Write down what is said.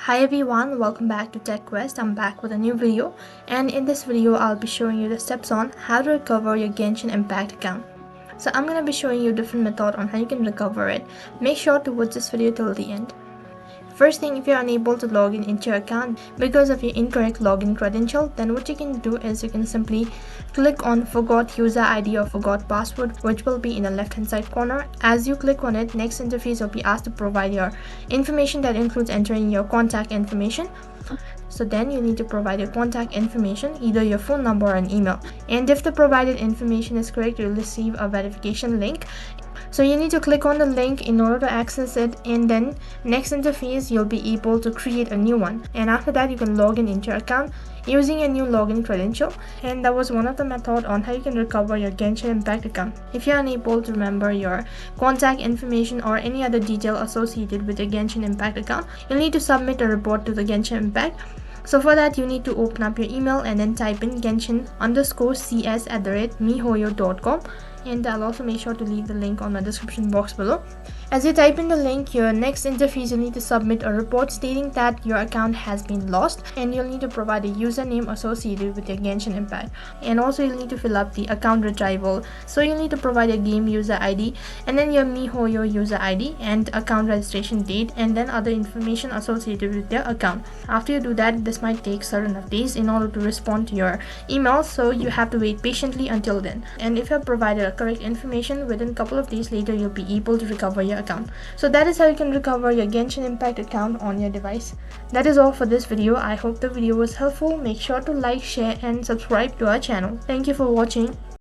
Hi everyone, welcome back to Tech Quest. I'm back with a new video, and in this video I'll be showing you the steps on how to recover your Genshin Impact account. So I'm going to be showing you different method on how you can recover it. Make sure to watch this video till the end. First thing, if you're unable to log in into your account because of your incorrect login credential, then what you can do is you can simply click on forgot user ID or forgot password, which will be in the left hand side corner. As you click on it, next interface will be asked to provide your information that includes entering your contact information. So then you need to provide your contact information, either your phone number or an email. And if the provided information is correct, you'll receive a verification link. So you need to click on the link in order to access it, and then next interface you'll be able to create a new one, and after that you can log in into your account using a new login credential. And that was one of the methods on how you can recover your Genshin Impact account. If you're unable to remember your contact information or any other detail associated with your Genshin Impact account, you'll need to submit a report to the Genshin Impact. So for that, you need to open up your email and then type in genshin_cs@mihoyo.com, and I'll also make sure to leave the link on my description box below. As you type in the link, your next interface, you'll need to submit a report stating that your account has been lost, and you'll need to provide a username associated with your Genshin Impact, and also you'll need to fill up the account retrieval. So you'll need to provide a game user ID and then your mihoyo user ID and account registration date, and then other information associated with your account. After you do that, this might take certain of days in order to respond to your email, so you have to wait patiently until then. And if you have provided a correct information, within a couple of days later you'll be able to recover your account. So that is how you can recover your Genshin Impact account on your device. That is all for this video. I hope the video was helpful. Make sure to like, share and subscribe to our channel. Thank you for watching.